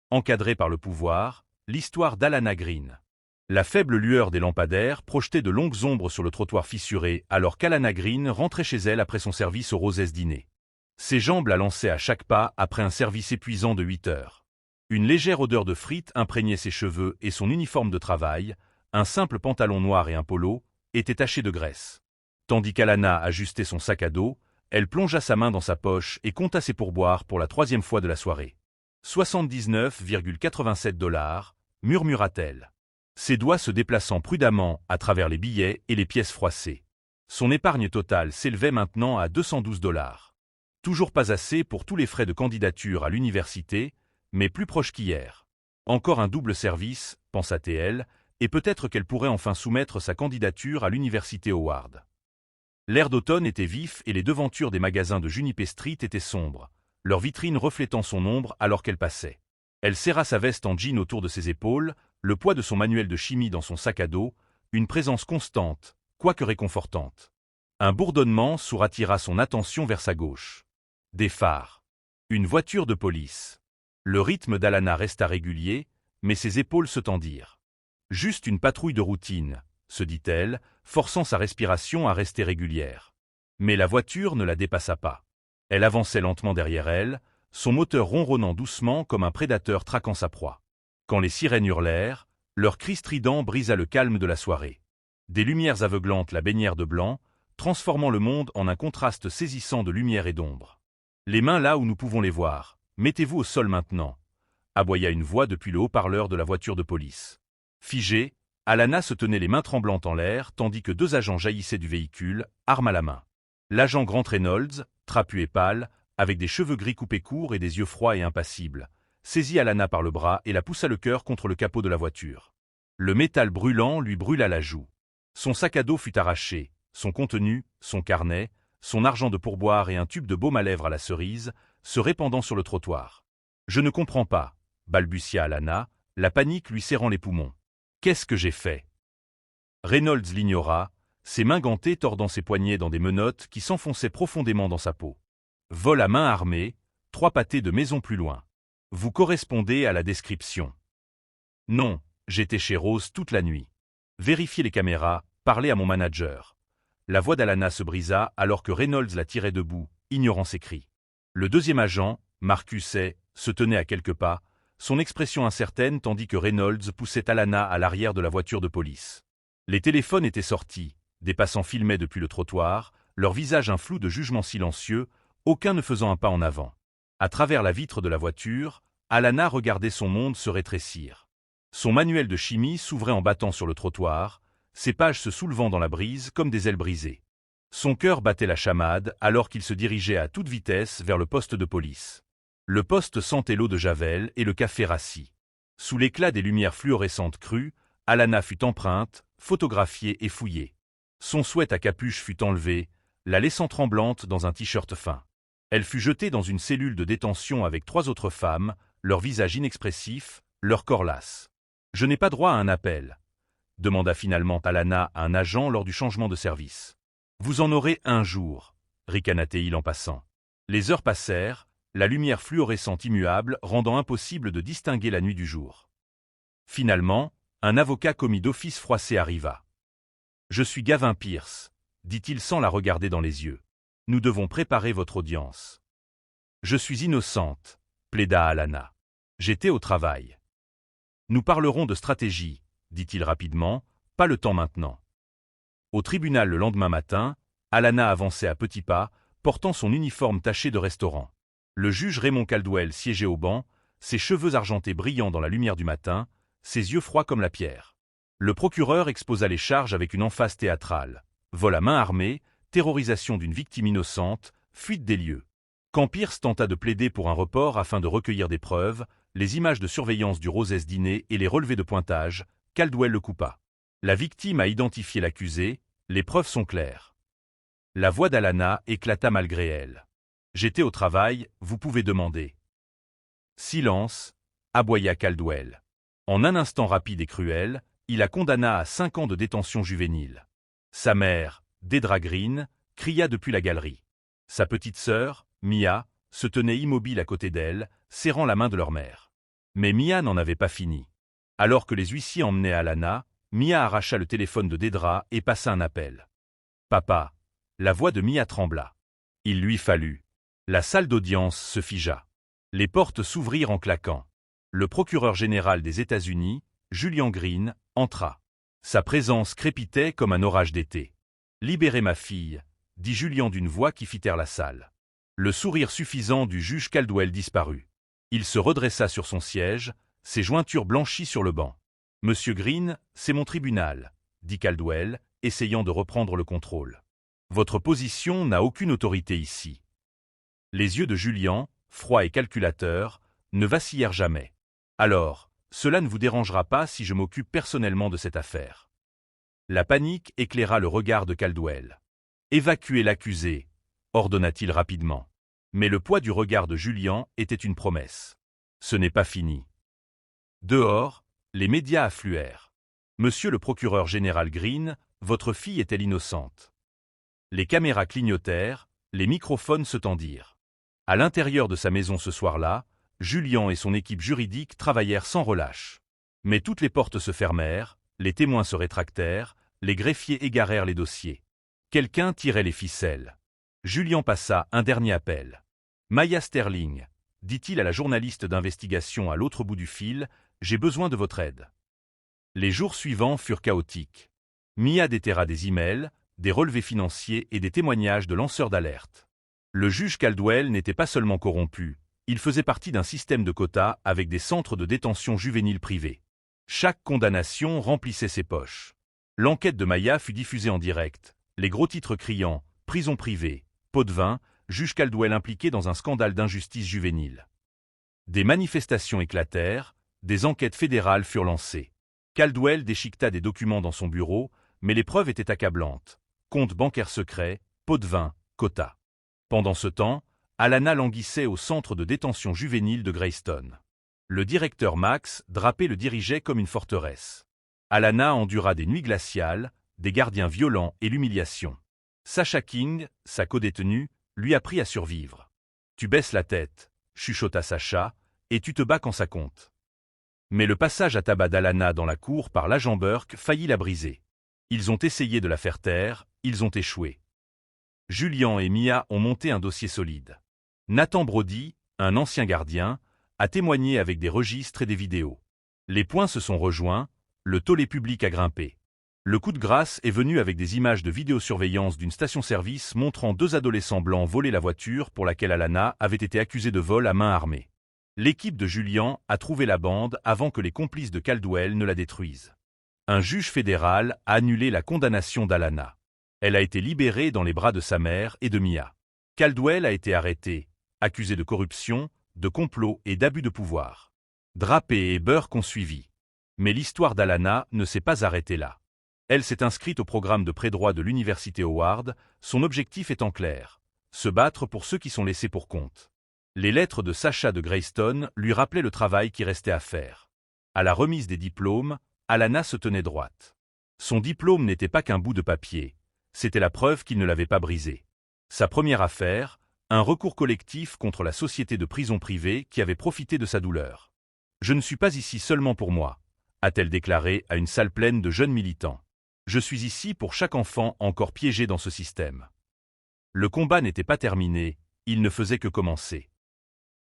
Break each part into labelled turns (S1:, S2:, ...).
S1: Encadrée par le pouvoir, l'histoire d'Alana Green. La faible lueur des lampadaires projetait de longues ombres sur le trottoir fissuré alors qu'Alana Green rentrait chez elle après son service au Roses Dîner. Ses jambes la lançaient à chaque pas après un service épuisant de 8 heures. Une légère odeur de frites imprégnait ses cheveux et son uniforme de travail, un simple pantalon noir et un polo, était taché de graisse. Tandis qu'Alana ajustait son sac à dos, elle plongea sa main dans sa poche et compta ses pourboires pour la 3e fois de la soirée. 79,87 $, murmura-t-elle. Ses doigts se déplaçant prudemment à travers les billets et les pièces froissées. Son épargne totale s'élevait maintenant à 212 $. Toujours pas assez pour tous les frais de candidature à l'université, mais plus proche qu'hier. Encore un double service, pensa-t-elle, et peut-être qu'elle pourrait enfin soumettre sa candidature à l'université Howard. L'air d'automne était vif et les devantures des magasins de Juniper Street étaient sombres, leurs vitrines reflétant son ombre alors qu'elle passait. Elle serra sa veste en jean autour de ses épaules, le poids de son manuel de chimie dans son sac à dos, une présence constante, quoique réconfortante. Un bourdonnement sourattira son attention vers sa gauche. Des phares. Une voiture de police. Le rythme d'Alana resta régulier, mais ses épaules se tendirent. Juste une patrouille de routine, se dit-elle, forçant sa respiration à rester régulière. Mais la voiture ne la dépassa pas. Elle avançait lentement derrière elle, son moteur ronronnant doucement comme un prédateur traquant sa proie. Quand les sirènes hurlèrent, leur cri strident brisa le calme de la soirée. Des lumières aveuglantes la baignèrent de blanc, transformant le monde en un contraste saisissant de lumière et d'ombre. Les mains là où nous pouvons les voir, mettez-vous au sol maintenant, aboya une voix depuis le haut-parleur de la voiture de police. Figée, Alana se tenait les mains tremblantes en l'air tandis que 2 agents jaillissaient du véhicule, arme à la main. L'agent Grant Reynolds, trapu et pâle, avec des cheveux gris coupés courts et des yeux froids et impassibles, saisit Alana par le bras et la poussa le cœur contre le capot de la voiture. Le métal brûlant lui brûla la joue. Son sac à dos fut arraché, son contenu, son carnet, son argent de pourboire et un tube de baume à lèvres à la cerise, se répandant sur le trottoir. « Je ne comprends pas », balbutia Alana, la panique lui serrant les poumons. « Qu'est-ce que j'ai fait ?» Reynolds l'ignora, ses mains gantées tordant ses poignets dans des menottes qui s'enfonçaient profondément dans sa peau. « Vol à main armée, 3 pâtés de maison plus loin. Vous correspondez à la description. » « Non, j'étais chez Rose toute la nuit. Vérifiez les caméras, parlez à mon manager. » La voix d'Alana se brisa alors que Reynolds la tirait debout, ignorant ses cris. Le 2e agent, Marcus Hay, se tenait à quelques pas, son expression incertaine tandis que Reynolds poussait Alana à l'arrière de la voiture de police. Les téléphones étaient sortis, des passants filmaient depuis le trottoir, leur visage un flou de jugement silencieux, aucun ne faisant un pas en avant. À travers la vitre de la voiture, Alana regardait son monde se rétrécir. Son manuel de chimie s'ouvrait en battant sur le trottoir, ses pages se soulevant dans la brise comme des ailes brisées. Son cœur battait la chamade alors qu'il se dirigeait à toute vitesse vers le poste de police. Le poste sentait l'eau de Javel et le café rassis. Sous l'éclat des lumières fluorescentes crues, Alana fut empreinte, photographiée et fouillée. Son sweat à capuche fut enlevé, la laissant tremblante dans un t-shirt fin. Elle fut jetée dans une cellule de détention avec 3 autres femmes, leur visage inexpressif, leur corps las. « Je n'ai pas droit à un appel », demanda finalement Alana à un agent lors du changement de service. « Vous en aurez un jour, ricana-t-il en passant. Les heures passèrent, la lumière fluorescente immuable rendant impossible de distinguer la nuit du jour. Finalement, un avocat commis d'office froissé arriva. « Je suis Gavin Pierce, » dit-il sans la regarder dans les yeux. « Nous devons préparer votre audience. »« Je suis innocente, » plaida Alana. « J'étais au travail. »« Nous parlerons de stratégie, » dit-il rapidement, « pas le temps maintenant. » Au tribunal le lendemain matin, Alana avançait à petits pas, portant son uniforme taché de restaurant. Le juge Raymond Caldwell siégeait au banc, ses cheveux argentés brillant dans la lumière du matin, ses yeux froids comme la pierre. Le procureur exposa les charges avec une emphase théâtrale. Vol à main armée, terrorisation d'une victime innocente, fuite des lieux. Quand Pierce tenta de plaider pour un report afin de recueillir des preuves, les images de surveillance du Roses Dîner et les relevés de pointage, Caldwell le coupa. La victime a identifié l'accusé, les preuves sont claires. La voix d'Alana éclata malgré elle. « J'étais au travail, vous pouvez demander. » Silence, aboya Caldwell. En un instant rapide et cruel, il la condamna à 5 ans de détention juvénile. Sa mère, Dedra Green, cria depuis la galerie. Sa petite sœur, Mia, se tenait immobile à côté d'elle, serrant la main de leur mère. Mais Mia n'en avait pas fini. Alors que les huissiers emmenaient Alana, Mia arracha le téléphone de Dedra et passa un appel. « Papa !» La voix de Mia trembla. Il lui fallut. La salle d'audience se figea. Les portes s'ouvrirent en claquant. Le procureur général des États-Unis, Julian Green, entra. Sa présence crépitait comme un orage d'été. « Libérez ma fille !» dit Julian d'une voix qui fit taire la salle. Le sourire suffisant du juge Caldwell disparut. Il se redressa sur son siège, ses jointures blanchies sur le banc. « Monsieur Green, c'est mon tribunal, » dit Caldwell, essayant de reprendre le contrôle. « Votre position n'a aucune autorité ici. » Les yeux de Julian, froids et calculateurs, ne vacillèrent jamais. « Alors, cela ne vous dérangera pas si je m'occupe personnellement de cette affaire. » La panique éclaira le regard de Caldwell. « Évacuez l'accusé, » ordonna-t-il rapidement. Mais le poids du regard de Julian était une promesse. Ce n'est pas fini. Dehors, les médias affluèrent. « Monsieur le procureur général Green, votre fille est-elle innocente ?» Les caméras clignotèrent, les microphones se tendirent. À l'intérieur de sa maison ce soir-là, Julian et son équipe juridique travaillèrent sans relâche. Mais toutes les portes se fermèrent, les témoins se rétractèrent, les greffiers égarèrent les dossiers. Quelqu'un tirait les ficelles. Julian passa un dernier appel. « Maya Sterling, » dit-il à la journaliste d'investigation à l'autre bout du fil, « j'ai besoin de votre aide. » Les jours suivants furent chaotiques. Mia déterra des emails, des relevés financiers et des témoignages de lanceurs d'alerte. Le juge Caldwell n'était pas seulement corrompu, il faisait partie d'un système de quotas avec des centres de détention juvénile privés. Chaque condamnation remplissait ses poches. L'enquête de Maya fut diffusée en direct, les gros titres criant « prison privée »,« pot de vin », juge Caldwell impliqué dans un scandale d'injustice juvénile. Des manifestations éclatèrent, des enquêtes fédérales furent lancées. Caldwell déchiqueta des documents dans son bureau, mais les preuves étaient accablantes. Compte bancaire secret, pot de vin, quota. Pendant ce temps, Alana languissait au centre de détention juvénile de Greyston. Le directeur Max Drapé le dirigeait comme une forteresse. Alana endura des nuits glaciales, des gardiens violents et l'humiliation. Sacha King, sa codétenue, lui apprit à survivre. « Tu baisses la tête », chuchota Sacha, « et tu te bats quand ça compte. » Mais le passage à tabac d'Alana dans la cour par l'agent Burke faillit la briser. Ils ont essayé de la faire taire, ils ont échoué. Julian et Mia ont monté un dossier solide. Nathan Brody, un ancien gardien, a témoigné avec des registres et des vidéos. Les points se sont rejoints, le tollé public a grimpé. Le coup de grâce est venu avec des images de vidéosurveillance d'une station-service montrant deux adolescents blancs voler la voiture pour laquelle Alana avait été accusée de vol à main armée. L'équipe de Julian a trouvé la bande avant que les complices de Caldwell ne la détruisent. Un juge fédéral a annulé la condamnation d'Alana. Elle a été libérée dans les bras de sa mère et de Mia. Caldwell a été arrêté, accusé de corruption, de complot et d'abus de pouvoir. Drapé et Burke ont suivi. Mais l'histoire d'Alana ne s'est pas arrêtée là. Elle s'est inscrite au programme de pré-droit de l'université Howard, son objectif étant clair, se battre pour ceux qui sont laissés pour compte. Les lettres de Sacha de Greyston lui rappelaient le travail qui restait à faire. À la remise des diplômes, Alana se tenait droite. Son diplôme n'était pas qu'un bout de papier, c'était la preuve qu'il ne l'avait pas brisé. Sa première affaire, un recours collectif contre la société de prison privée qui avait profité de sa douleur. « Je ne suis pas ici seulement pour moi », a-t-elle déclaré à une salle pleine de jeunes militants. « Je suis ici pour chaque enfant encore piégé dans ce système. » Le combat n'était pas terminé, il ne faisait que commencer.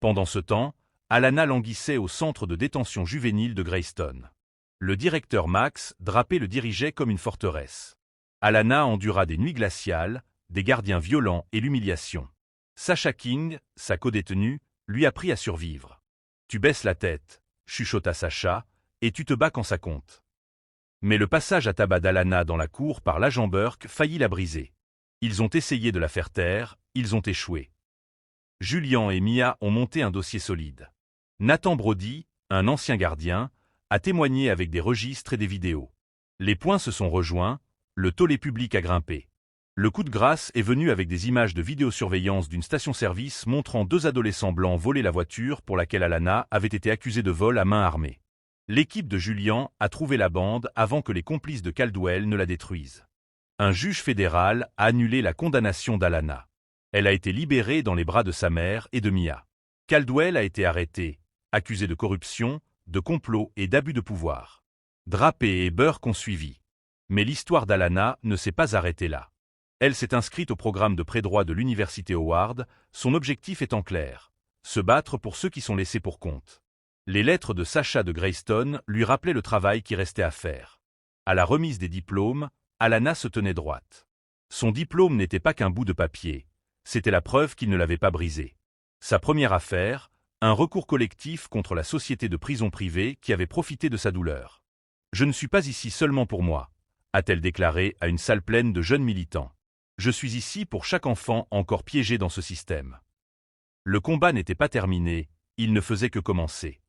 S1: Pendant ce temps, Alana languissait au centre de détention juvénile de Greyston. Le directeur Max Drapé le dirigeait comme une forteresse. Alana endura des nuits glaciales, des gardiens violents et l'humiliation. Sacha King, sa codétenue, lui apprit à survivre. « Tu baisses la tête », chuchota Sacha, « et tu te bats quand ça compte. » Mais le passage à tabac d'Alana dans la cour par l'agent Burke faillit la briser. Ils ont essayé de la faire taire, ils ont échoué. Julian et Mia ont monté un dossier solide. Nathan Brody, un ancien gardien, a témoigné avec des registres et des vidéos. Les points se sont rejoints, le tollé public a grimpé. Le coup de grâce est venu avec des images de vidéosurveillance d'une station-service montrant deux adolescents blancs voler la voiture pour laquelle Alana avait été accusée de vol à main armée. L'équipe de Julian a trouvé la bande avant que les complices de Caldwell ne la détruisent. Un juge fédéral a annulé la condamnation d'Alana. Elle a été libérée dans les bras de sa mère et de Mia. Caldwell a été arrêté, accusée de corruption, de complot et d'abus de pouvoir. Draper et Burke ont suivi. Mais l'histoire d'Alana ne s'est pas arrêtée là. Elle s'est inscrite au programme de pré-droit de l'Université Howard, son objectif étant clair: se battre pour ceux qui sont laissés pour compte. Les lettres de Sacha de Greystone lui rappelaient le travail qui restait à faire. À la remise des diplômes, Alana se tenait droite. Son diplôme n'était pas qu'un bout de papier, c'était la preuve qu'il ne l'avait pas brisé. Sa première affaire, un recours collectif contre la société de prison privée qui avait profité de sa douleur. « Je ne suis pas ici seulement pour moi », a-t-elle déclaré à une salle pleine de jeunes militants. « Je suis ici pour chaque enfant encore piégé dans ce système. » Le combat n'était pas terminé, il ne faisait que commencer.